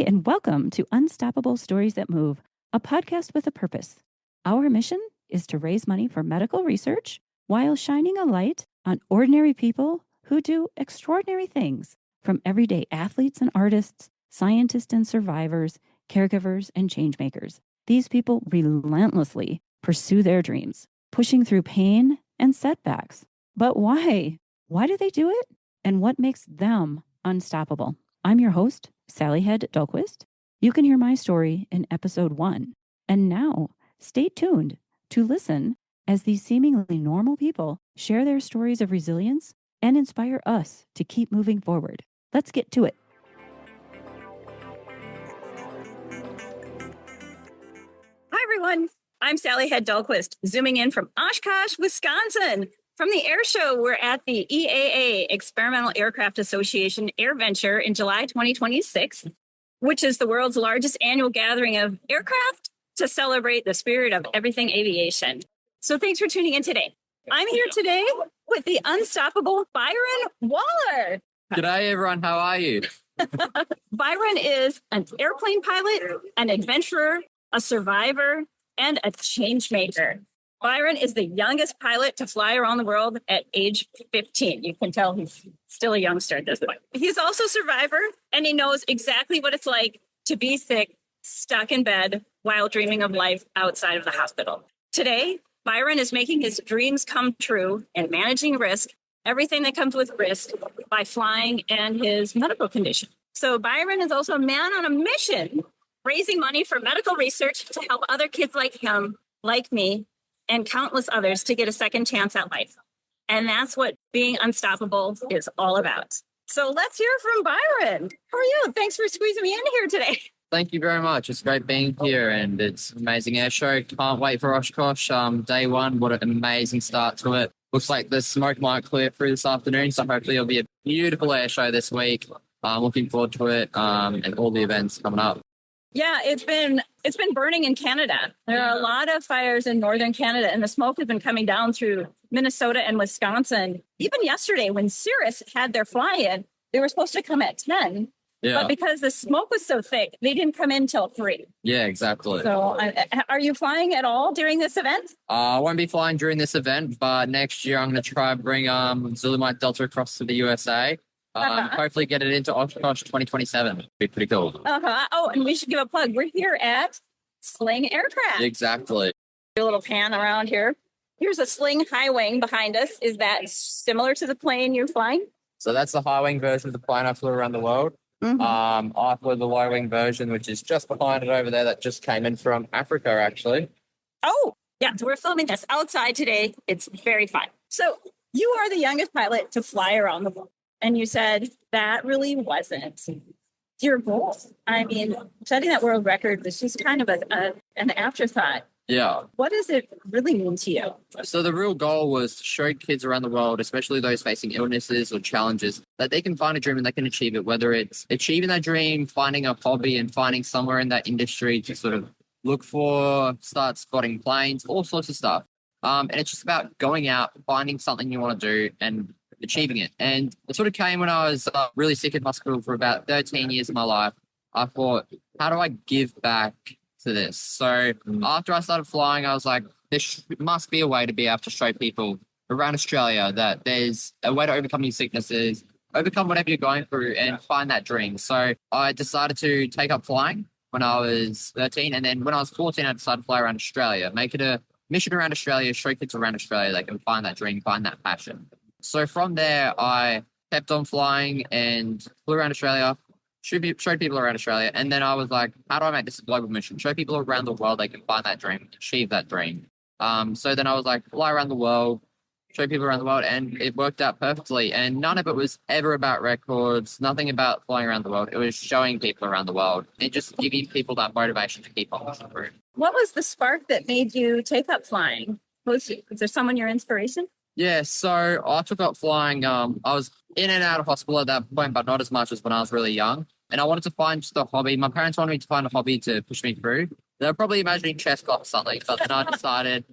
and welcome to Unstoppable Stories That Move, a podcast with a purpose. Our mission is to raise money for medical research while shining a light on ordinary people who do extraordinary things, from everyday athletes and artists, scientists and survivors, caregivers and changemakers. These people relentlessly pursue their dreams, pushing through pain and setbacks. But why? Why do they do it? And what makes them unstoppable? I'm your host, Sally Hed Dahlquist. You can hear my story in episode 1. And now, stay tuned to listen as these seemingly normal people share their stories of resilience and inspire us to keep moving forward. Let's get to it. Hi, everyone. I'm Sally Hed Dahlquist, zooming in from Oshkosh, Wisconsin. From the air show, we're at the EAA Experimental Aircraft Association AirVenture in July 2026, which is the world's largest annual gathering of aircraft to celebrate the spirit of everything aviation. So thanks for tuning in today. I'm here today with the unstoppable Byron Waller. G'day, everyone. How are you? Byron is an airplane pilot, an adventurer, a survivor, and a change maker. Byron is the youngest pilot to fly around the world at age 15. You can tell he's still a youngster at this point. He's also a survivor, and he knows exactly what it's like to be sick, stuck in bed, while dreaming of life outside of the hospital. Today, Byron is making his dreams come true and managing risk, everything that comes with risk, by flying and his medical condition. So Byron is also a man on a mission, raising money for medical research to help other kids like him, like me, and countless others to get a second chance at life. And that's what being unstoppable is all about. So let's hear from Byron. How are you? Thanks for squeezing me in here today. Thank you very much. It's great being here, and it's an amazing air show. Can't wait for Oshkosh. Day one, what an amazing start to it. Looks like the smoke might clear through this afternoon, so hopefully it'll be a beautiful air show this week. Looking forward to it and all the events coming up. Yeah, it's been burning in Canada. There are a lot of fires in northern Canada, and the smoke has been coming down through Minnesota and Wisconsin. Even yesterday, when Cirrus had their fly-in, they were supposed to come at 10. Yeah. But because the smoke was so thick, they didn't come in till 3. Yeah, exactly. So are you flying at all during this event? I won't be flying during this event, but next year I'm going to try and bring Zulu Mike Delta across to the USA. Hopefully get it into Oshkosh 2027. Be pretty cool. Oh, and we should give a plug. We're here at Sling Aircraft. Exactly. Do a little pan around here. Here's a Sling high wing behind us. Is that similar to the plane you're flying? So that's the high wing version of the plane I flew around the world. Mm-hmm. I flew the low wing version, which is just behind it over there. That just came in from Africa, actually. Oh, yeah. So we're filming this outside today. It's very fun. So you are the youngest pilot to fly around the world. And you said that really wasn't your goal. I mean, setting that world record was just kind of an afterthought. Yeah. What does it really mean to you? So the real goal was to show kids around the world, especially those facing illnesses or challenges, that they can find a dream and they can achieve it, whether it's achieving that dream, finding a hobby and finding somewhere in that industry to sort of look for, start spotting planes, all sorts of stuff. And it's just about going out, finding something you want to do and achieving it. And it sort of came when I was really sick in hospital for about 13 years of my life. I thought, how do I give back to this? So after I started flying, I was like, there must be a way to be able to show people around Australia that there's a way to overcome your sicknesses, overcome whatever you're going through and find that dream. So I decided to take up flying when I was 13. And then when I was 14, I decided to fly around Australia, make it a mission around Australia, show kids around Australia they can find that dream, find that passion. So from there, I kept on flying and flew around Australia, showed people around Australia. And then I was like, how do I make this a global mission? Show people around the world they can find that dream, achieve that dream. So then I was like, fly around the world, show people around the world. And it worked out perfectly. And none of it was ever about records, nothing about flying around the world. It was showing people around the world and just giving people that motivation to keep on through. What was the spark that made you take up flying? Was there someone your inspiration? Yeah, so I took up flying. I was in and out of hospital at that point, but not as much as when I was really young. And I wanted to find just a hobby. My parents wanted me to find a hobby to push me through. They were probably imagining chess club or something, but then I decided,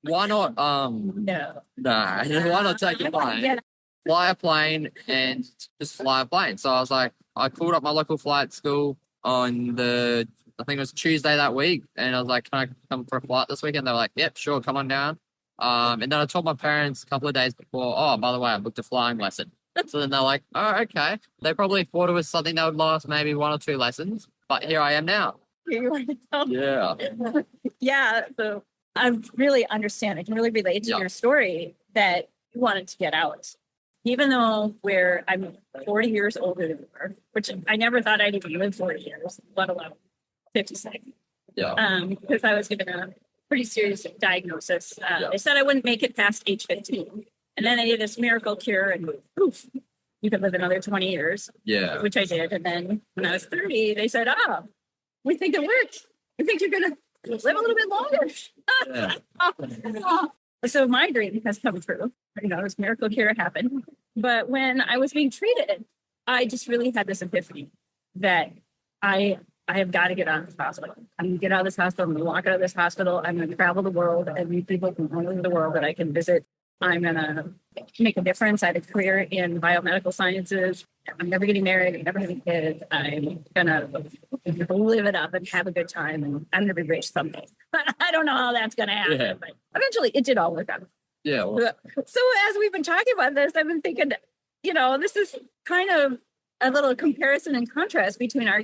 why not? Why not take a plane, fly a plane, and just fly a plane? So I was like, I called up my local flight school. on I think it was Tuesday that week. And I was like, can I come for a flight this weekend? They're like, yep, sure, come on down. And then I told my parents a couple of days before, oh, by the way, I booked a flying lesson. So then they're like, oh, okay. They probably thought it was something that would last maybe 1 or 2 lessons, but here I am now. Yeah. Yeah. So I really understand. I can really relate to your story that you wanted to get out. Even though I'm 40 years older than you are, which I never thought I'd even live 40 years, let alone 56. Yeah. Because I was given a pretty serious diagnosis. They said I wouldn't make it past age 15. And then they did this miracle cure and poof, you could live another 20 years. Yeah. Which I did. And then when I was 30, they said, we think it worked. We think you're going to live a little bit longer. Yeah. So my dream has come true. This miracle cure happened. But when I was being treated, I just really had this epiphany that I have got to get out of this hospital. I'm going to get out of this hospital. I'm going to walk out of this hospital. I'm going to travel the world and meet people from all over the world that I can visit. I'm going to make a difference. I had a career in biomedical sciences. I'm never getting married. I'm never having kids. I'm going to live it up and have a good time. And I'm going to be rich someday. But I don't know how that's going to happen. But eventually, it did all work out. Yeah. Well. So as we've been talking about this, I've been thinking, this is kind of a little comparison and contrast between our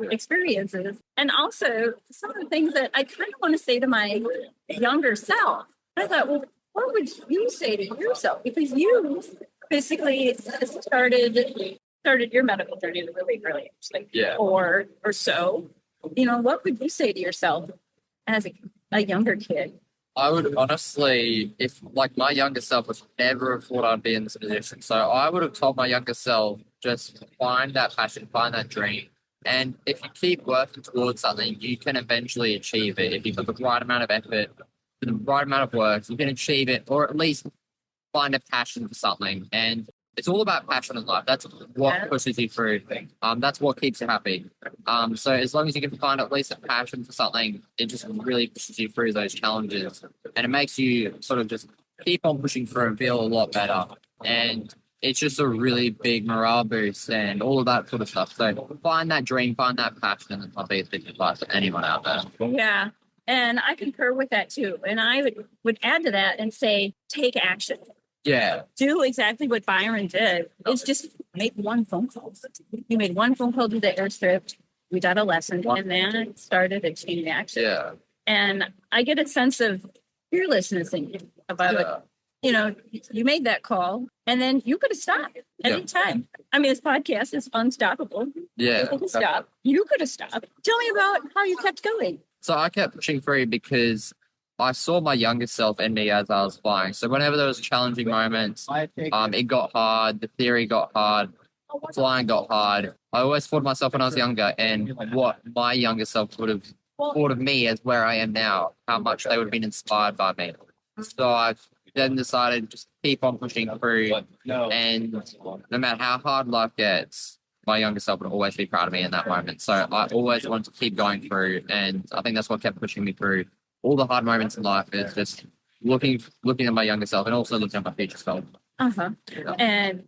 experiences. And also some of the things that I kind of want to say to my younger self. I thought, well, what would you say to yourself? Because you basically started your medical journey at a really early age, like 4 or so. What would you say to yourself as a younger kid? I would honestly, if like my younger self would never have thought I'd be in this position. So I would have told my younger self, just find that passion, find that dream. And if you keep working towards something, you can eventually achieve it. If you put the right amount of effort, the right amount of work, you can achieve it, or at least find a passion for something. And it's all about passion in life. That's what pushes you through. That's what keeps you happy. So as long as you can find at least a passion for something, it just really pushes you through those challenges. And it makes you sort of just keep on pushing through and feel a lot better. And it's just a really big morale boost and all of that sort of stuff. So find that dream, find that passion, and that's my biggest advice to anyone out there. Yeah. And I concur with that too. And I would add to that and say, take action. Yeah. Do exactly what Byron did. It's just make one phone call. You made one phone call to the airstrip. We got a lesson, and then it started a chain reaction. Yeah. And I get a sense of fearlessness in you about you made that call, and then you could have stopped at any time. I mean, this podcast is unstoppable. Yeah. People can stop. You could have stopped. Tell me about how you kept going. So I kept pushing through because I saw my younger self and me as I was flying. So whenever there was challenging moments, it got hard, the theory got hard, flying got hard. I always thought of myself when I was younger and what my younger self would have thought of me as where I am now, how much they would have been inspired by me. So I then decided just keep on pushing through, and no matter how hard life gets, my younger self would always be proud of me in that moment. So I always wanted to keep going through, and I think that's what kept pushing me through all the hard moments in life. Is just looking at my younger self and also looking at my future self. Yeah. And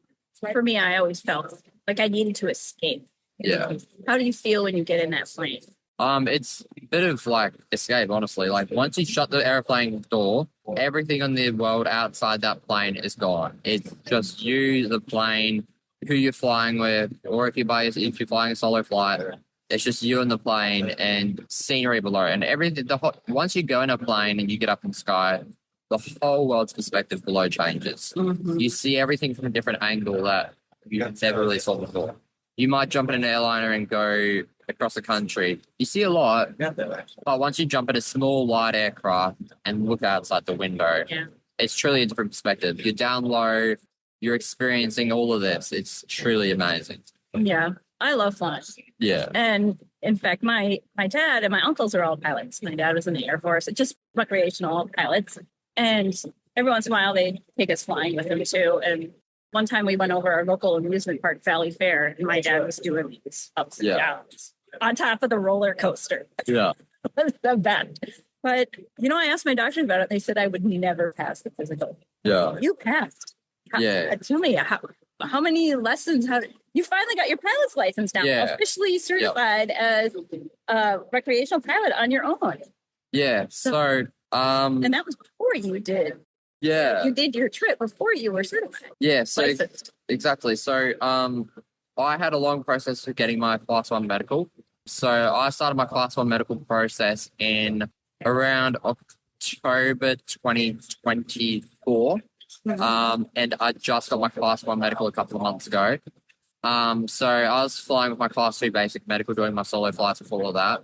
for me, I always felt like I needed to escape. Yeah. How do you feel when you get in that plane? It's a bit of like escape, honestly. Like once you shut the airplane door, everything in the world outside that plane is gone. It's just you, the plane, who you're flying with, or if you're flying a solo flight, it's just you and the plane and scenery below. And everything. Once you go in a plane and you get up in the sky, the whole world's perspective below changes. Mm-hmm. You see everything from a different angle that you've never really saw before. You might jump in an airliner and go across the country. You see a lot, but once you jump in a small, light aircraft and look outside the window, it's truly a different perspective. You're down low, you're experiencing all of this. It's truly amazing. Yeah, I love flying. Yeah. And in fact, my dad and my uncles are all pilots. My dad was in the Air Force, just recreational pilots. And every once in a while, they take us flying with them too. And one time we went over our local amusement park, Valley Fair, and my dad was doing these ups and downs on top of the roller coaster. Yeah. That's the best. But, I asked my doctor about it. They said I would never pass the physical. Yeah. You passed. Yeah. Tell me, how many lessons, you finally got your pilot's license now, officially certified as a recreational pilot on your own. Yeah. So, and that was before you did. Yeah. You did your trip before you were certified. Yeah. So exactly. So, I had a long process for getting my Class 1 medical. So I started my Class 1 medical process in around October 2024. And I just got my Class 1 medical a couple of months ago. So I was flying with my Class 2 basic medical, doing my solo flights before all that.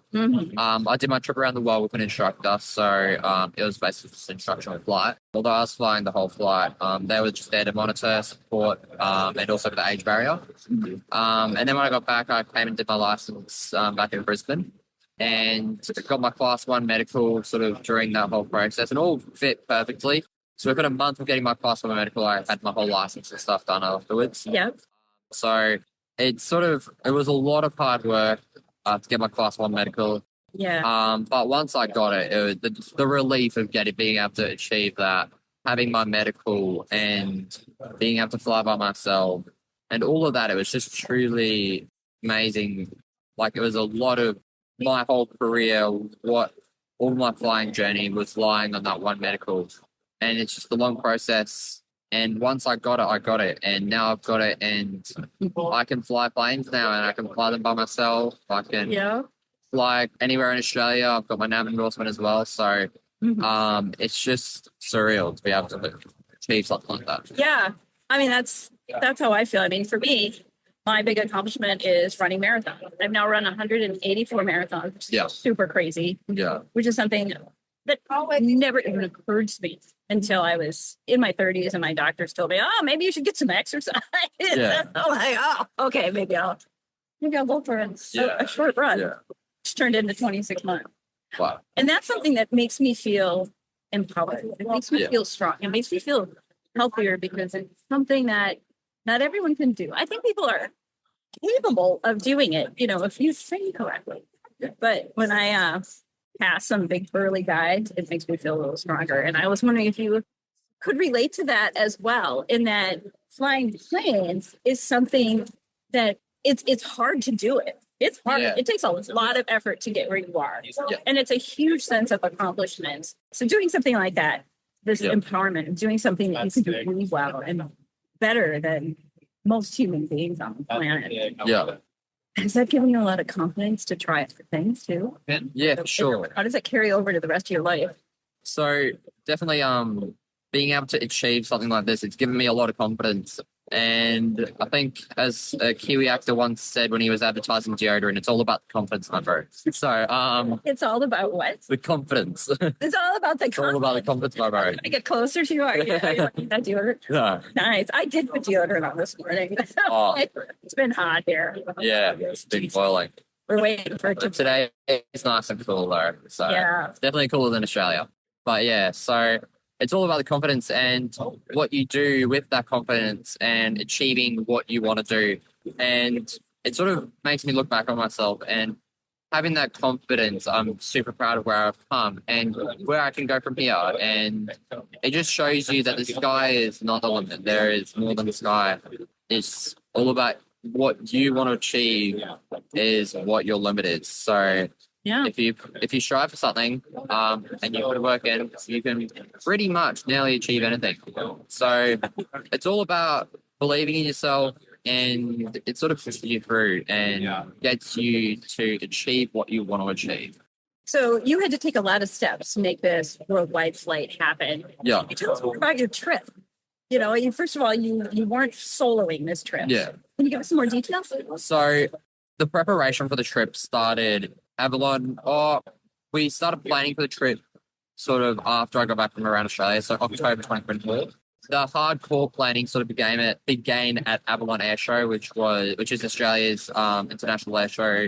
I did my trip around the world with an instructor, so it was basically just an instructional flight. Although I was flying the whole flight, they were just there to monitor, support, and also for the age barrier. And then when I got back, I came and did my license back in Brisbane and got my Class 1 medical sort of during that whole process, and all fit perfectly. So within a month of getting my Class 1 medical, I had my whole license and stuff done afterwards. Yep. So it was a lot of hard work to get my Class 1 medical. Yeah. But once I got it, the relief of being able to achieve that, having my medical and being able to fly by myself and all of that, it was just truly amazing. Like, it was a lot of my whole career, all my flying journey was lying on that one medical. And it's just a long process. And once I got it. And now I've got it, and I can fly planes now, and I can fly them by myself. I can fly anywhere in Australia. I've got my nav endorsement as well. So it's just surreal to be able to achieve something like that. Yeah. I mean, that's how I feel. I mean, for me, my big accomplishment is running marathons. I've now run 184 marathons, which is super crazy. Yeah. Which is something that never even occurred to me until I was in my 30s, and my doctors told me, "Oh, maybe you should get some exercise." I'm like, "Oh, okay, maybe I'll go for a short run." Which turned into 26 months. Wow. And that's something that makes me feel empowered. It makes me feel strong. It makes me feel healthier, because it's something that not everyone can do. I think people are capable of doing it, if you train correctly. But when I pass some big burly guys, it makes me feel a little stronger. And I was wondering if you could relate to that as well, in that flying planes is something that it's hard to do it. It's hard. Yeah. It takes a lot of effort to get where you are. Yeah. And it's a huge sense of accomplishment. So doing something like that, this empowerment, doing something that you can do really well and better than most human beings on the planet. Yeah. Has that given you a lot of confidence to try other things too? Yeah, for sure. How does it carry over to the rest of your life? So definitely being able to achieve something like this, it's given me a lot of confidence. And I think, as a Kiwi actor once said when he was advertising deodorant, it's all about the confidence, my bro. So it's all about what? The confidence. It's all about the confidence. It's all about the confidence, my bro. Can I get closer to you? Are you liking that deodorant? No. Nice. I did put deodorant on this morning. It's been hot here. Yeah, it's been boiling. We're waiting for it to... Today it's nice and cool though. So definitely cooler than Australia. But yeah, so it's all about the confidence and what you do with that confidence and achieving what you want to do. And it sort of makes me look back on myself, and having that confidence, I'm super proud of where I've come and where I can go from here. And it just shows you that the sky is not the limit. There is more than the sky. It's all about what you want to achieve is what your limit is. So if you strive for something and you put work in, you can pretty much nearly achieve anything. So it's all about believing in yourself, and it sort of pushes you through and gets you to achieve what you want to achieve. So you had to take a lot of steps to make this worldwide flight happen. Yeah. Tell us more about your trip. First of all, you weren't soloing this trip. Yeah. Can you give us some more details? So the preparation for the trip started we started planning for the trip sort of after I got back from around Australia, so October 2024. The hardcore planning sort of began at Avalon Airshow, which is Australia's international air show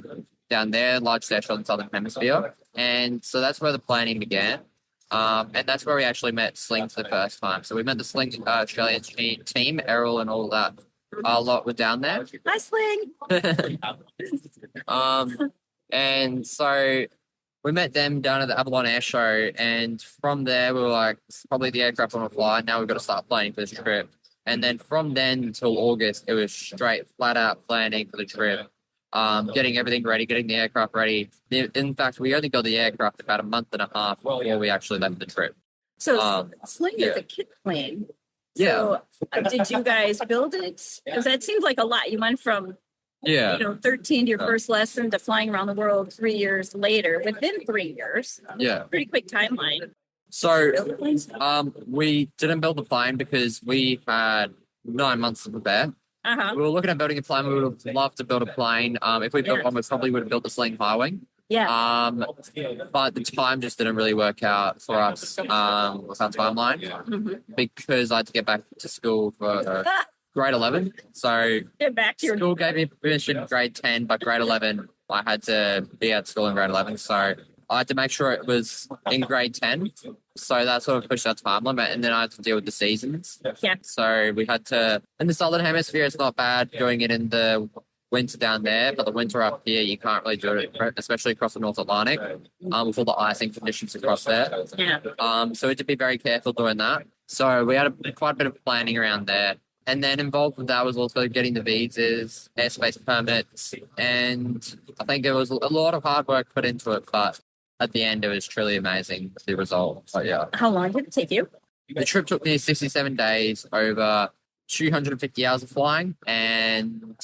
down there, largest air show in the Southern Hemisphere. And so that's where the planning began. And that's where we actually met Sling for the first time. So we met the Sling Australian team, Errol and all that. A lot were down there. Hi, Sling. And so we met them down at the Avalon Air Show, and from there we were like, it's probably the aircraft on a fly. Now we've got to start planning for this trip. And then from then until August, it was straight flat out planning for the trip, getting everything ready, getting the aircraft ready. In fact, we only got the aircraft about a month and a half before we actually left the trip. So Sling is a kit plane. Yeah. So did you guys build it? Because that seems like a lot. You went from 13 to your first lesson to flying around the world 3 years later, within 3 years. Yeah. Pretty quick timeline. So we didn't build the plane because we had 9 months to prepare. We were looking at building a plane. We would have loved to build a plane. If we built one, we probably would have built the Sling High Wing. Yeah. But the time just didn't really work out for us with our timeline because I had to get back to school for grade 11. So Get back to your school gave me permission in grade 10, but grade 11, I had to be at school in grade 11. So I had to make sure it was in grade 10. So that sort of pushed our time limit. And then I had to deal with the seasons. Yeah. So we had to, in the Southern Hemisphere, it's not bad doing it in the winter down there, but the winter up here, you can't really do it, especially across the North Atlantic, with all the icing conditions across there. Yeah. So we had to be very careful doing that. So we had quite a bit of planning around there. And then involved with that was also getting the visas, airspace permits, and I think it was a lot of hard work put into it, but at the end, it was truly amazing, the result. But yeah. How long did it take you? The trip took me 67 days, over 250 hours of flying, and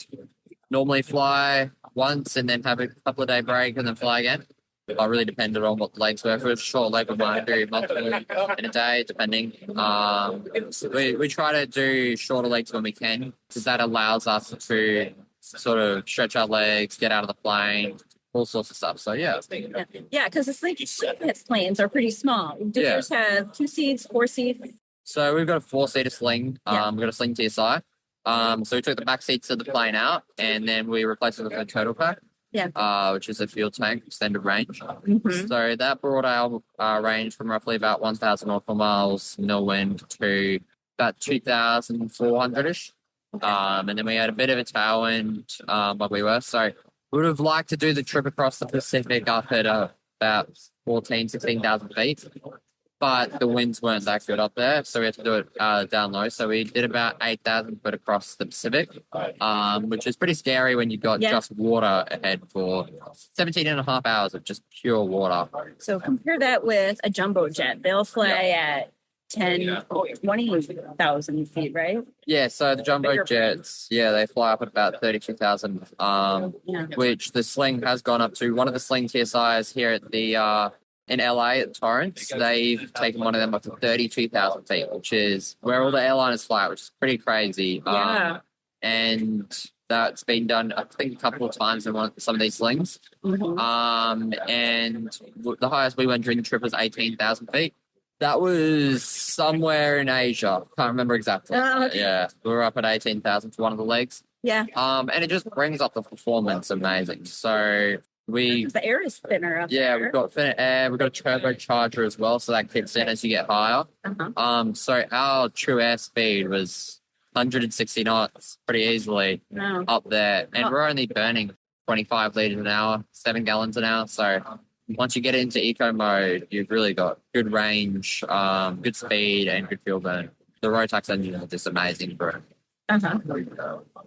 normally fly once and then have a couple of day break and then fly again. It really depended on what the legs were. If it was a short leg, we might do multiple in a day, depending. We try to do shorter legs when we can because that allows us to sort of stretch our legs, get out of the plane, all sorts of stuff. So, yeah. Yeah, because the Sling planes are pretty small. Do yours have 2 seats, 4 seats? So we've got a 4-seater Sling. We've got a Sling TSI. So we took the back seats of the plane out and then we replaced it with a turtle pack. Yeah. Which is a fuel tank extended range. So that brought our range from roughly about 1,000 nautical miles nil wind to about 2,400-ish. And then we had a bit of a tailwind while we were. So we would have liked to do the trip across the Pacific up at about 16,000 feet. But the winds weren't that good up there, so we had to do it down low. So we did about 8,000 foot across the Pacific, which is pretty scary when you've got just water ahead for 17 and a half hours of just pure water. So compare that with a jumbo jet. They'll fly at 10, 20,000 feet, right? Yeah, so the jumbo jets, they fly up at about 32,000, which the Sling has gone up to. One of the Sling TSIs here at the... in LA at Torrance, they've taken one of them up to 32,000 feet, which is where all the airliners fly, which is pretty crazy. And that's been done, I think, a couple of times in some of these Slings. And the highest we went during the trip was 18,000 feet. That was somewhere in Asia. Can't remember exactly. Yeah, we were up at 18,000 for one of the legs. Yeah. And it just brings up the performance amazing. So... the air is thinner up there. We've got thinner air. We've got a turbocharger as well, so that kicks in as you get higher. So our true airspeed was 160 knots pretty easily up there. And we're only burning 25 litres an hour, 7 gallons an hour. So once you get into eco mode, you've really got good range, good speed, and good fuel burn. The Rotax engine is just amazing for it.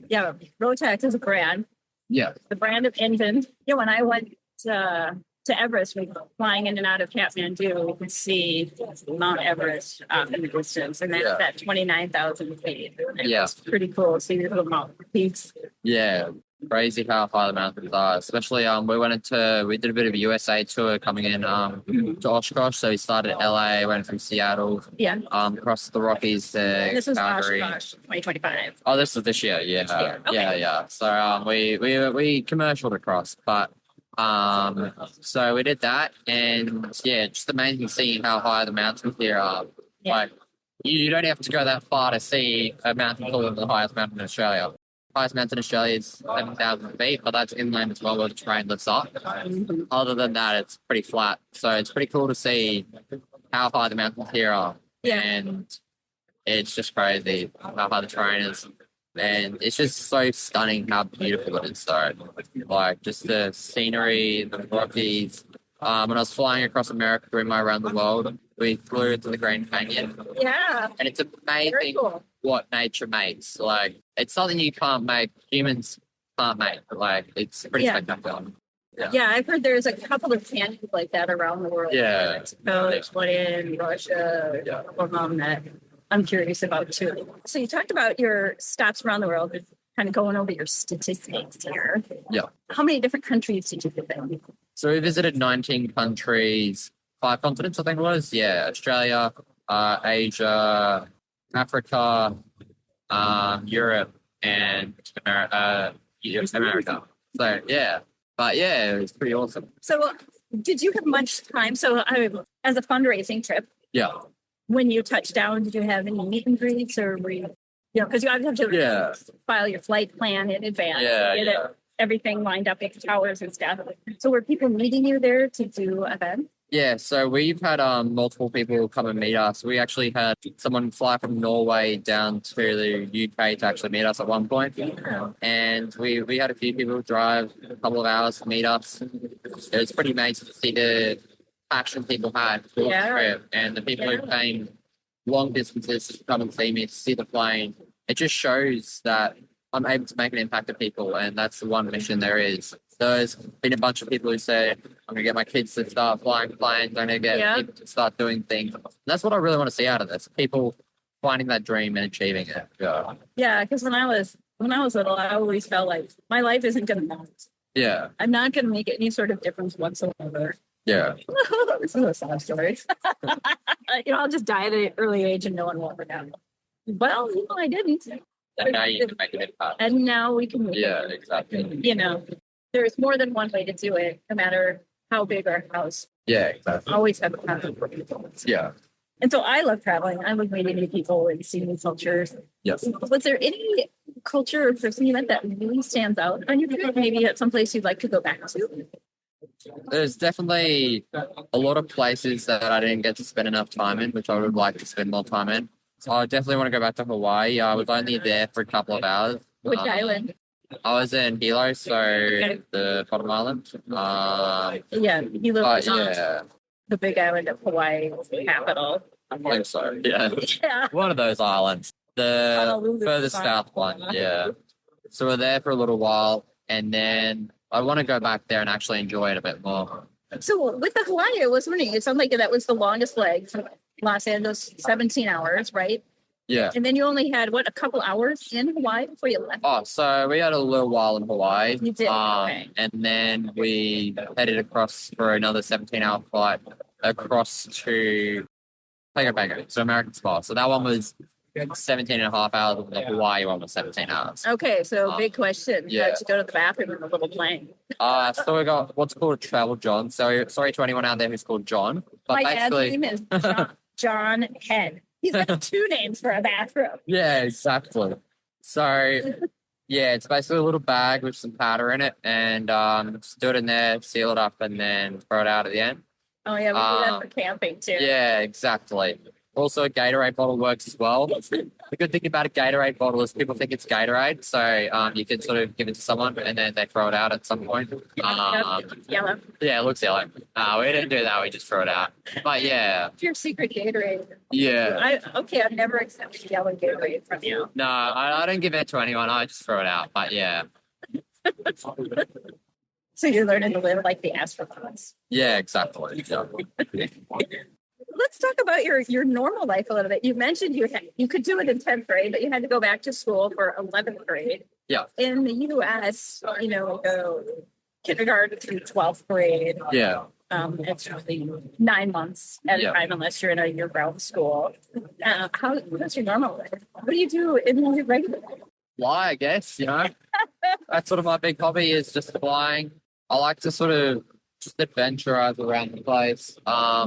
Yeah, Rotax is a brand. Yeah. The brand of engine. Yeah, when I went to Everest, we were flying in and out of Kathmandu, we could see Mount Everest in the distance, and that's at 29,000 feet. It's pretty cool to see these little mountain peaks. Yeah. Crazy how high the mountains are, especially we did a bit of a USA tour coming in to Oshkosh. So we started at LA, went from Seattle, across the Rockies to this was Calgary. Oshkosh 2025. Oh, this was this year, yeah. So we commercialed across, but so we did that, and just amazing seeing how high the mountains here are. Like you don't have to go that far to see a mountain taller than the highest mountain in Australia. Highest mountain in Australia is 7,000 feet, but that's inland as well where the terrain lifts up. Other than that, it's pretty flat. So it's pretty cool to see how high the mountains here are. And it's just crazy how high the terrain is. And it's just so stunning how beautiful it is. So, like, just the scenery, the Rockies, When I was flying across America doing my around the world, we flew into the Grand Canyon. Yeah. And it's Very amazing cool. what nature makes. Like, it's something you can't make, humans can't make. Like, it's pretty Yeah. spectacular. Yeah. Yeah, I've heard there's a couple of canyons like that around the world. Yeah. Mexico, there's one in Russia, a couple of them that I'm curious about too. So you talked about your stops around the world, kind of going over your statistics here. Yeah. How many different countries did you visit? So we visited 19 countries, 5 continents, I think it was. Yeah, Australia, Asia, Africa, Europe, and America. So, yeah. But, yeah, it was pretty awesome. So did you have much time? So as a fundraising trip, Yeah. when you touched down, did you have any meet and greets or were you, because you have to file your flight plan in advance. Yeah. Everything lined up with towers and stuff. So were people meeting you there to do events? Yeah, so we've had multiple people come and meet us. We actually had someone fly from Norway down to the UK to actually meet us at one point. Yeah. And we had a few people drive a couple of hours to meet us. It was pretty amazing to see the passion people had for the trip, and the people who came long distances just to come and see me, to see the plane. It just shows that I'm able to make an impact on people, and that's the one mission there is. There's been a bunch of people who say, I'm going to get my kids to start flying planes, I'm going to get people to start doing things. And that's what I really want to see out of this, people finding that dream and achieving it. Yeah, because when I was little, I always felt like my life isn't going to last. Yeah. I'm not going to make any sort of difference whatsoever. Yeah. This is a sad story. I'll just die at an early age and no one will ever know. Well, I didn't. And now you can make an impact. And now we can make it. Yeah, exactly. There's more than one way to do it, no matter how big our house. Yeah, exactly. Always have a path for people. Yeah. And so I love traveling. I love meeting new people and seeing new cultures. Yes. Was there any culture or person you met that really stands out on your trip? Maybe at some place you'd like to go back to? There's definitely a lot of places that I didn't get to spend enough time in, which I would like to spend more time in. So I definitely want to go back to Hawaii. I was only there for a couple of hours. Which island? I was in Hilo, so the bottom island. Hilo is the big island of Hawaii, the capital. I think so, yeah. One of those islands. The Honolulu furthest south one, yeah. So we're there for a little while, and then I want to go back there and actually enjoy it a bit more. So with the Hawaii, I was wondering, it sounded like that was the longest leg from Los Angeles, 17 hours, right? Yeah. And then you only had, a couple hours in Hawaii before you left? Oh, so we had a little while in Hawaii. You did, okay. And then we headed across for another 17-hour flight across to Pago, so American Samoa. So that one was 17 and a half hours, and the Hawaii one was 17 hours. Okay, so big question. Yeah. How'd you go to the bathroom in the little plane? So we got what's called a travel John. So sorry to anyone out there who's called John. But My dad's name is John Hed. He's got 2 names for a bathroom. Yeah, exactly. So, yeah, it's basically a little bag with some powder in it, and just do it in there, seal it up, and then throw it out at the end. Oh, yeah, we do that for camping, too. Yeah, exactly. Also, a Gatorade bottle works as well. The good thing about a Gatorade bottle is people think it's Gatorade, so you can sort of give it to someone and then they throw it out at some point. Yellow. Yeah, it looks yellow. We didn't do that. We just throw it out. But yeah. It's your secret Gatorade. Yeah. I've never accepted yellow Gatorade from you. No, I don't give it to anyone. I just throw it out. But yeah. So you're learning to live like the astronauts. Yeah, exactly. Yeah. Let's talk about your normal life a little bit. You mentioned you could do it in 10th grade, but you had to go back to school for 11th grade. Yeah. In the U.S., go kindergarten through 12th grade. Yeah. It's really 9 months at a time, unless you're in a year-round school. What's your normal life? What do you do in your regular life? Fly, I guess, That's sort of my big hobby is just flying. I like to sort of just adventurize around the place,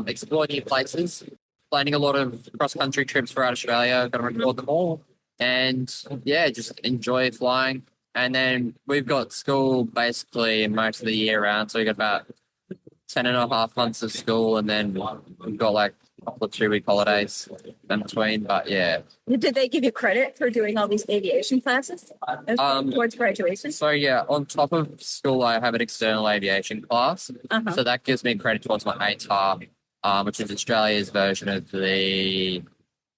explore new places, planning a lot of cross-country trips throughout Australia, going to record them all, and, just enjoy flying. And then we've got school basically most of the year round, so we've got about 10 and a half months of school, and then we've got couple of 2-week holidays in between. But yeah. Did they give you credit for doing all these aviation classes towards graduation? So yeah, on top of school, I have an external aviation class. So that gives me credit towards my ATAR, which is Australia's version of the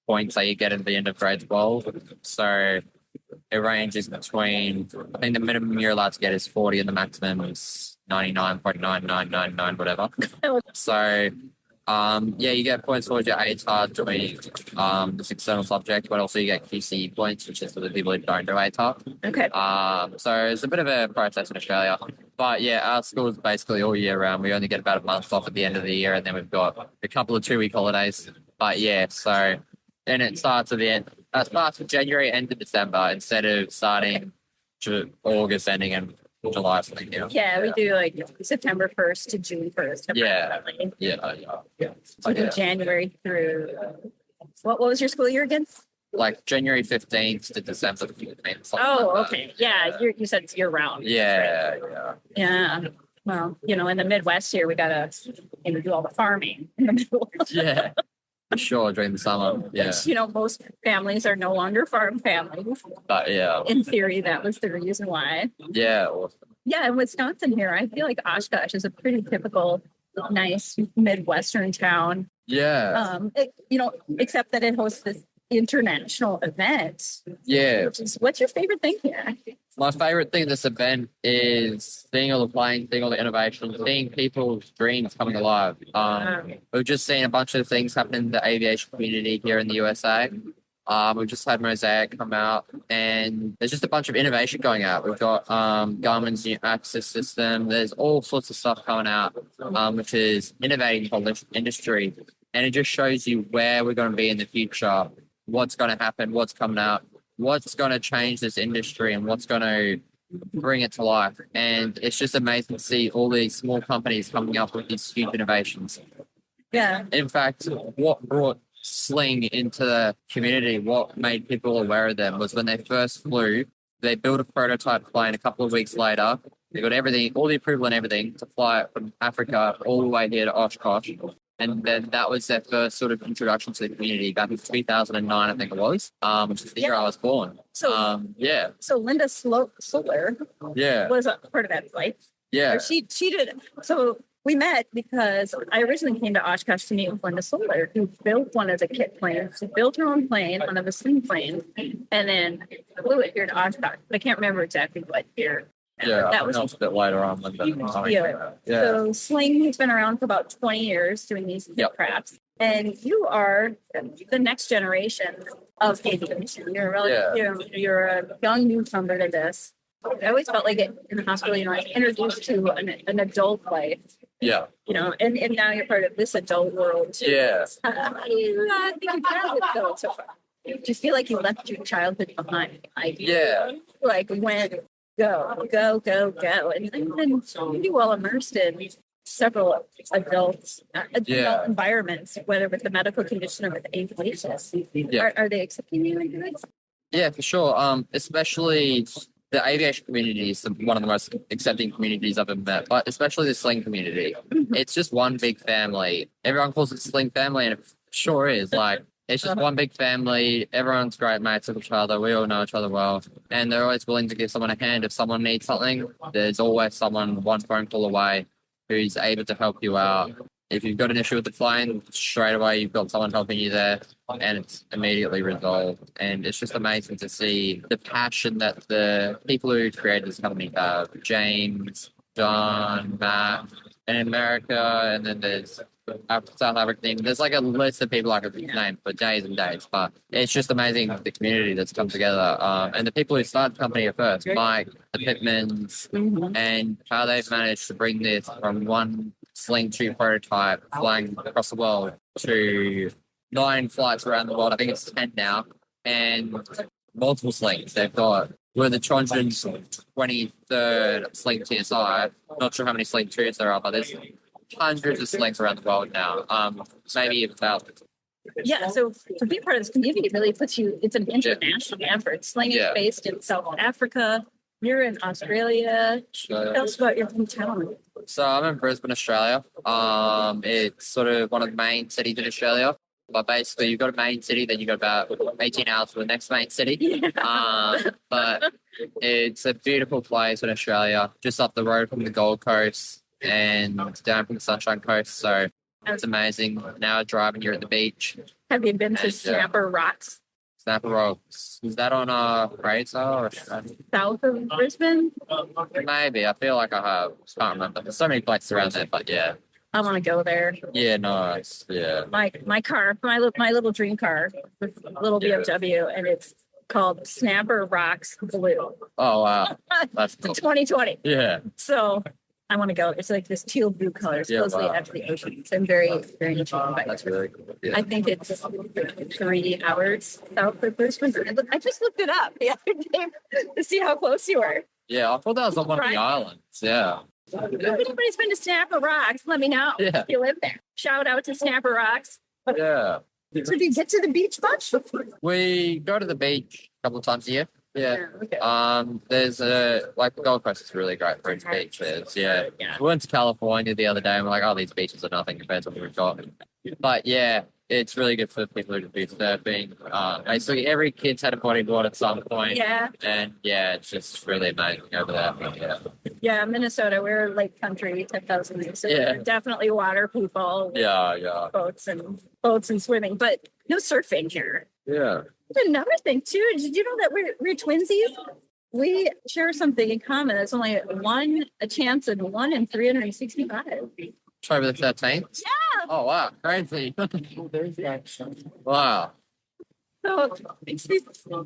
points that you get at the end of grade 12. So it ranges between, I think the minimum you're allowed to get is 40 and the maximum is 99.9999, whatever. So, yeah, you get points towards your ATAR doing this external subject, but also you get QCE points, which is for the people who don't do ATAR. Okay. So it's a bit of a process in Australia. But yeah, our school is basically all year round. We only get about a month off at the end of the year, and then we've got a couple of 2-week holidays. But yeah, so, and it starts at the end. It starts from January, end of December, instead of starting August, ending in July or something. Yeah, we do like September 1st to June 1st. Yeah. So we do January through, what was your school year again? Like January 15th to December 15th. Oh, okay. Yeah, you said it's year round. Yeah. Well, in the Midwest here, we got to do all the farming in the middle. Yeah. Sure, during the summer. Yeah. Which, most families are no longer farm families. But yeah. In theory, that was the reason why. Yeah. Awesome. Yeah, in Wisconsin here, I feel like Oshkosh is a pretty typical, nice Midwestern town. Yeah. Except that it hosts this international event. Yeah. What's your favorite thing here? My favorite thing at this event is seeing all the planes, seeing all the innovation, seeing people's dreams coming alive. We've just seen a bunch of things happen in the aviation community here in the USA. We've just had Mosaic come out, and there's just a bunch of innovation going out. We've got Garmin's new access system. There's all sorts of stuff coming out, which is innovating the whole industry. And it just shows you where we're going to be in the future, what's going to happen, what's coming out, what's going to change this industry, and what's going to bring it to life. And it's just amazing to see all these small companies coming up with these huge innovations. Yeah. In fact, what brought Sling into the community, what made people aware of them, was when they first flew, they built a prototype plane. A couple of weeks later, they got everything, all the approval and everything to fly it from Africa all the way here to Oshkosh. And then that was their first sort of introduction to the community back in 2009, I think it was, which is the year I was born. So, So Linda Solar was a part of that flight. Yeah. She did. So we met because I originally came to Oshkosh to meet with Linda Solar, who built one of the kit planes. She built her own plane, one of the Sling planes, and then flew it here to Oshkosh. I can't remember exactly what year. Yeah, that was a bit later on. So Sling has been around for about 20 years doing these crafts. And you are the next generation of aviation. You're you're a young newcomer to this. I always felt like in the hospital, I was introduced to an adult life. Yeah. And now you're part of this adult world too. Yeah. How do you think your childhood felt so far? Do you feel like you left your childhood behind? Like when go, and then pretty well immersed in several adult environments, whether with the medical condition or with aviation. Are they accepting you into it? Yeah, for sure. Especially the aviation community is one of the most accepting communities I've ever met, but especially the Sling community. It's just one big family. Everyone calls it Sling family, and it sure is. It's just one big family. Everyone's great mates with each other. We all know each other well. And they're always willing to give someone a hand. If someone needs something, there's always someone one phone call away who's able to help you out. If you've got an issue with the plane, straight away you've got someone helping you there, and it's immediately resolved. And it's just amazing to see the passion that the people who created this company have. James, John, Matt, in America, and then there's South African. There's like a list of people I could name for days and days, but it's just amazing the community that's come together. And the people who started the company at first, Mike, the Pittmans, and how they've managed to bring this from one Sling 2 prototype flying across the world to 9 flights around the world. I think it's 10 now, and multiple slings. We're the 223rd Sling TSI. Not sure how many Sling 2s there are, but there's hundreds of slings around the world now. Maybe about. Yeah, so to be part of this community really puts you, it's an international effort. Sling is based in South Africa. You're in Australia. Tell us about your hometown. So I'm in Brisbane, Australia. It's sort of one of the main cities in Australia. But basically, you've got a main city, then you've got about 18 hours for the next main city. But it's a beautiful place in Australia, just up the road from the Gold Coast and down from the Sunshine Coast. So it's amazing. Now driving, you're at the beach. Have you been to Snapper Rocks? Snapper Rocks. Is that on Fraser or South of Brisbane? maybe? I feel like I have. I can't remember. There's so many places around there, but yeah. I want to go there. Yeah, nice. Yeah. My car, my little dream car, with a little BMW, and it's called Snapper Rocks Blue. Oh wow, that's cool. 2020. Yeah. So I want to go. It's like this teal blue color, supposedly after the ocean. So I'm very intrigued by That's it. really cool. Yeah. I think it's like 3 hours south of Brisbane. I just looked it up the other day to see how close you were. Yeah, I thought that was on one of the islands. Yeah. If anybody's been to Snapper Rocks, let me know if you live there. Shout out to Snapper Rocks. Yeah. So do you get to the beach much? We go to the beach a couple of times a year. Yeah. Okay. There's like the Gold Coast is really great for its beaches. Yeah. We went to California the other day and we're like, oh, these beaches are nothing compared to what we've got. But yeah, it's really good for people who do beach surfing. Basically every kid's had a bodyboard at some point. Yeah. And yeah, it's just really amazing over there. Yeah. Yeah, Minnesota, we're lake country, 10,000 years. So Yeah. we're definitely water people. Yeah. Boats and swimming, but no surfing here. Yeah. Another thing too, did you know that we're twinsies? We share something in common. It's only a chance in 1 in 365. October the 13th? Yeah. Oh, wow. Crazy. Wow. So it makes me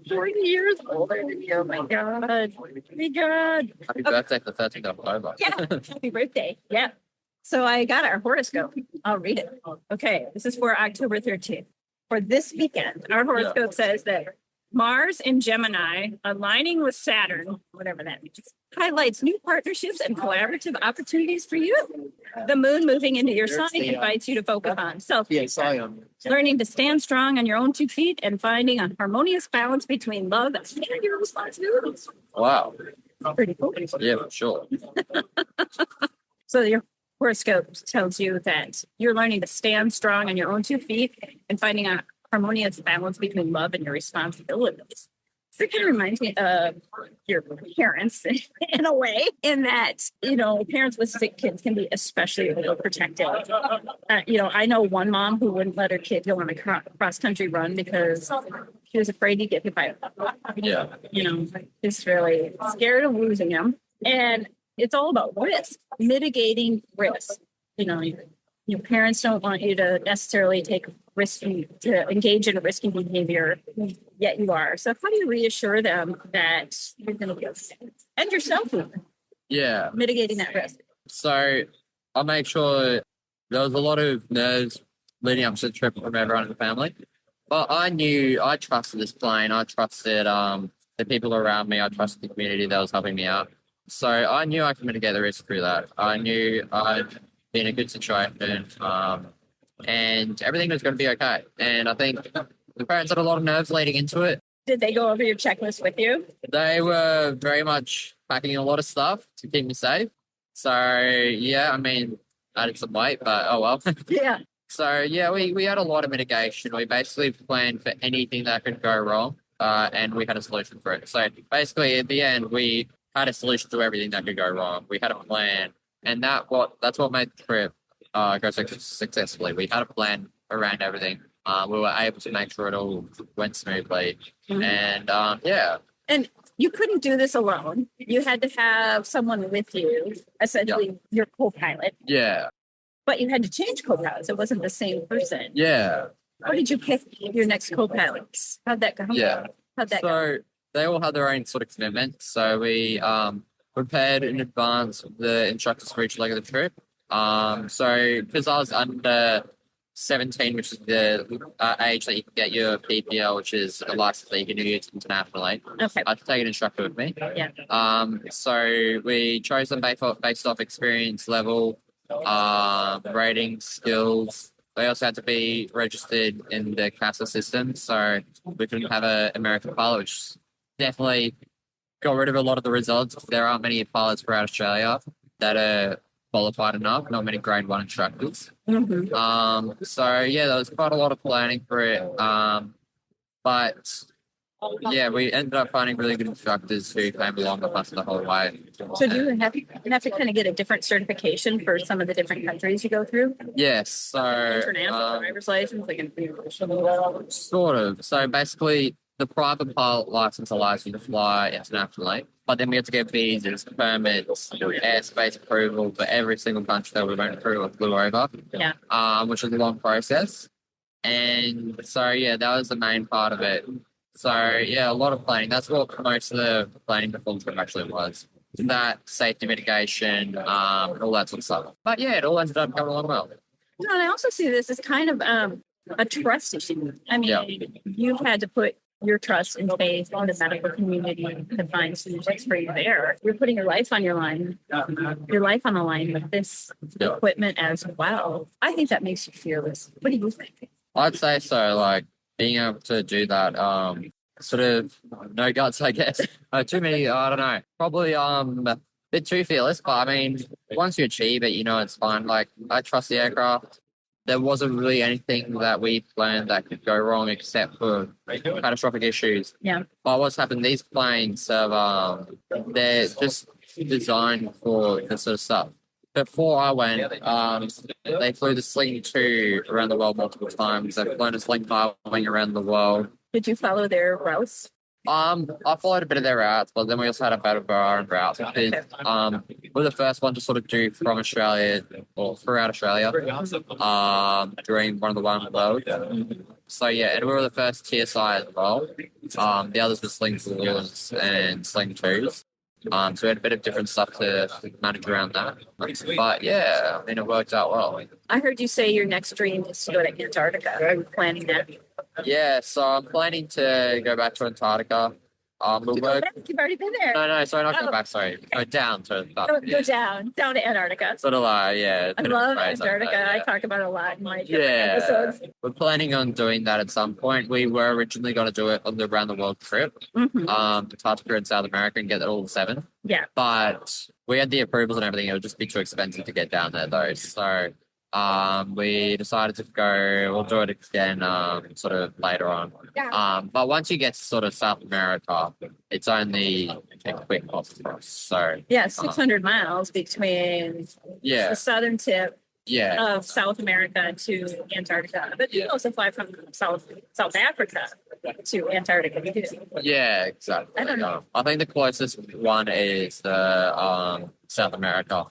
40 years older than you. Oh my God. My God. Happy birthday for 13th of October. Yeah. Happy birthday. Yeah. So I got our horoscope. I'll read it. Okay. This is for October 13th. For this weekend, our horoscope says that Mars in Gemini aligning with Saturn, whatever that means, highlights new partnerships and collaborative opportunities for you. The moon moving into your sign invites you to focus on self, learning to stand strong on your own 2 feet and finding a harmonious balance between love and your responsibilities. Wow. Pretty cool. Yeah, for sure. So your horoscope tells you that you're learning to stand strong on your own 2 feet and finding a harmonious balance between love and your responsibilities. So it kind of reminds me of your parents in a way, in that, parents with sick kids can be especially overprotective. I know one mom who wouldn't let her kid go on a cross-country run because she was afraid he'd get hit by a Yeah. Just really scared of losing him. And it's all about risk, mitigating risk. Your parents don't want you to necessarily take to engage in a risky behavior, yet you are. So how do you reassure them that you're going to be okay? And yourself, even, Yeah. mitigating that risk? So I make sure there was a lot of nerves leading up to the trip from everyone in the family. But I trusted this plane. I trusted the people around me. I trusted the community that was helping me out. So I knew I could mitigate the risk through that. I knew I'd be in a good situation, and everything was going to be okay. And I think the parents had a lot of nerves leading into it. Did they go over your checklist with you? They were very much packing a lot of stuff to keep me safe. So, yeah, I added some weight, but oh well. Yeah. So, yeah, we had a lot of mitigation. We basically planned for anything that could go wrong, and we had a solution for it. So, basically, at the end, we had a solution to everything that could go wrong. We had a plan, and that's what made the trip go so successfully. We had a plan around everything. We were able to make sure it all went smoothly. Mm-hmm. And, yeah. And you couldn't do this alone. You had to have someone with you, essentially your co-pilot. Yeah. But you had to change co-pilots. It wasn't the same person. Yeah. How did you pick your next co-pilots? How'd that go? Yeah. How'd that go? They all had their own sort of commitment. So we prepared in advance the instructors for each leg of the trip. So because I was under 17, which is the age that you can get your PPL, which is a license that you can use internationally. Okay. I had to take an instructor with me. Yeah. So we chose them based off experience level, rating, skills. They also had to be registered in the CASA system, so we couldn't have an American pilot, which definitely got rid of a lot of the results. There aren't many pilots throughout Australia that are qualified enough, not many grade 1 instructors. So yeah, there was quite a lot of planning for it. But yeah, we ended up finding really good instructors who came along with us the whole way. So do you have to kind of get a different certification for some of the different countries you go through? Yes, so International driver's license, like international. sort of. So basically, the private pilot license allows you to fly internationally, but then we have to get visas, permits, airspace approval for every single country that we went through or flew over. Yeah. Which is a long process. And so yeah, that was the main part of it. So yeah, a lot of planning. That's what most of the planning before the trip actually was. That safety mitigation, all that sort of stuff. But yeah, it all ended up going along well. You know, and I also see this as kind of a trust issue. I mean, you've had to put your trust and faith in the medical community to find solutions for you there. You're putting your life on your life on the line with this equipment as well. I think that makes you fearless. What do you think? I'd say so. Like being able to do that, sort of no guts, I guess. Too many. I don't know. Probably a bit too fearless. But I mean, once you achieve it, you know it's fine. Like I trust the aircraft. There wasn't really anything that we planned that could go wrong except for catastrophic issues. Yeah. But what's happened? These planes have they're just designed for this sort of stuff. Before I went, they flew the Sling 2 around the world multiple times. They've flown a Sling 5 wing around the world. Did you follow their routes? I followed a bit of their routes, but then we also had a battle of our own routes. Because, we're the first one to sort of do from Australia or throughout Australia during one of the one world. So yeah, and we were the first TSI as well. The others were Sling 4s and Sling 2s. So we had a bit of different stuff to manage around that. But yeah, I mean, it worked out well. I heard you say your next dream is to go to Antarctica. Are you planning that? Yeah, so I'm planning to go back to Antarctica. We'll work. You've already been there. No, sorry, not go back, sorry. Go down to Go down to Antarctica. Sort of like, yeah. I love Antarctica. I talk about it a lot in my episodes. We're planning on doing that at some point. We were originally going to do it on the around the world trip, Antarctica and South America and get all 7. Yeah. But we had the approvals and everything. It would just be too expensive to get down there though. So we decided to go, we'll do it again sort of later on. Yeah. But once you get to sort of South America, it's only a quick hop across. So yeah, 600 miles between the southern tip of South America to Antarctica. But you also fly from South Africa to Antarctica too. Yeah, exactly. I don't know. I think the closest one is the South America.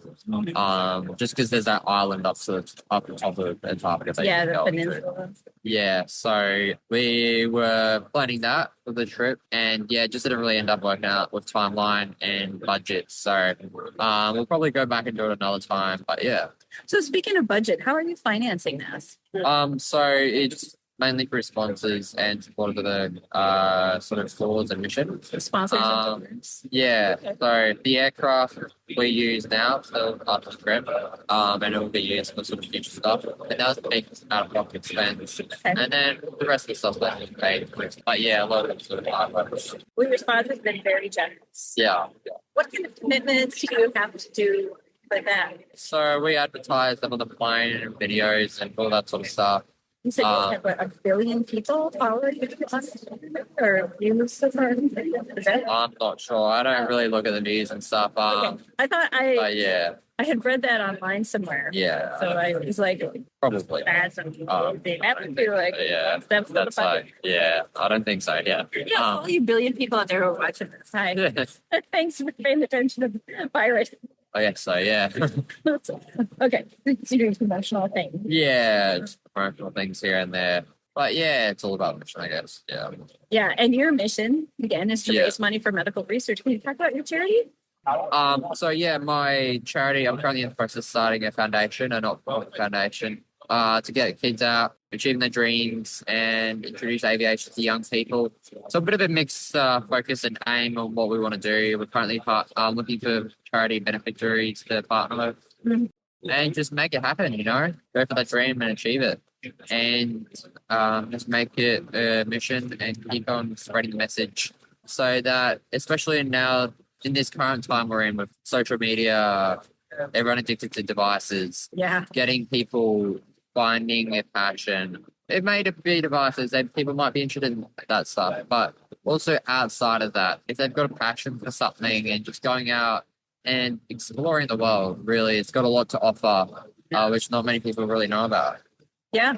Just because there's that island up the top of Antarctica. Yeah, the peninsula. Yeah, so we were planning that for the trip, and yeah, it just didn't really end up working out with timeline and budget. So we'll probably go back and do it another time. But yeah. So speaking of budget, how are you financing this? So it's mainly for sponsors and support of the sort of cause and mission. Sponsors and donors. Yeah. So the aircraft we use now for after the trip, and it will be used for sort of future stuff. And that was the big out of pocket expense. Okay. And then the rest of the stuff that was paid. But yeah, a lot of sort of hard work. Well, your sponsors have been very generous. Yeah. What kind of commitments do you have to do for that? So we advertise them on the plane and videos and all that sort of stuff. You said you have 1 billion people following you or views so far? Is that? I'm not sure. I don't really look at the news and stuff. Okay. I thought I had read that online somewhere. Yeah. So I was like, probably. That's they have to be like, yeah. That's like, yeah. I don't think so. Yeah. Yeah. All you billion people out there who are watching this. Hi. Thanks for paying attention to Byron. I guess so, yeah. Okay. So you're doing promotional things. Yeah, just promotional things here and there. But yeah, it's all about mission, I guess. Yeah. Yeah, and your mission, again, is to raise money for medical research. Can you talk about your charity? So yeah, my charity, I'm currently in the process of starting a foundation, a not-for-profit foundation, to get kids out, achieving their dreams, and introduce aviation to young people. So a bit of a mixed focus and aim on what we want to do. We're currently looking for charity beneficiaries to partner with, and just make it happen. You know, go for that dream and achieve it, and just make it a mission and keep on spreading the message, so that especially now in this current time we're in with social media everyone addicted to devices, Yeah. getting people finding their passion. It may be devices, people might be interested in that stuff, but also outside of that, if they've got a passion for something and just going out and exploring the world, really, it's got a lot to offer, which not many people really know about. Yeah.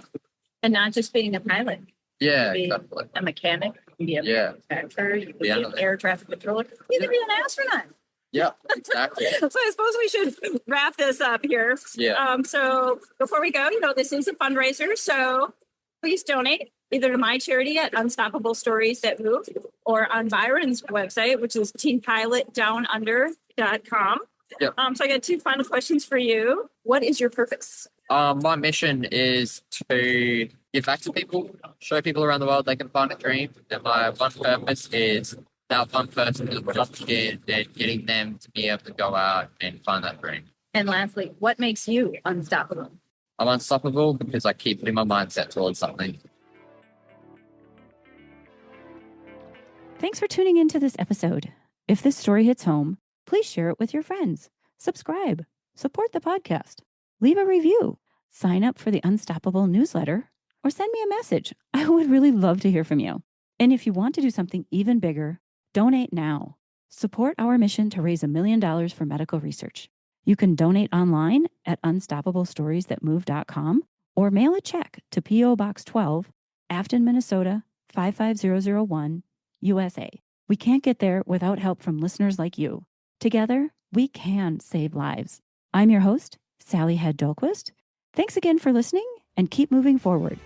And not just being a pilot. Yeah, You can be exactly. a mechanic, you can be a manufacturer, you can be an air traffic controller, you can be an astronaut. Yeah, exactly. So I suppose we should wrap this up here. Yeah. So before we go, this is a fundraiser. So please donate either to my charity at Unstoppable Stories That Move or on Byron's website, which is teenpilotdownunder.com. Yep. So I got two final questions for you. What is your purpose? My mission is to give back to people, show people around the world they can find a dream. And my one purpose is that one person is one kid and getting them to be able to go out and find that dream. And lastly, what makes you unstoppable? I'm unstoppable because I keep putting my mindset towards something. Thanks for tuning into this episode. If this story hits home, please share it with your friends. Subscribe, support the podcast, leave a review, sign up for the Unstoppable newsletter, or send me a message. I would really love to hear from you. And if you want to do something even bigger, donate now. Support our mission to raise $1 million for medical research. You can donate online at unstoppablestoriesthatmove.com or mail a check to P.O. Box 12, Afton, Minnesota 55001, USA. We can't get there without help from listeners like you. Together, we can save lives. I'm your host, Sally Hed Dahlquist. Thanks again for listening and keep moving forward.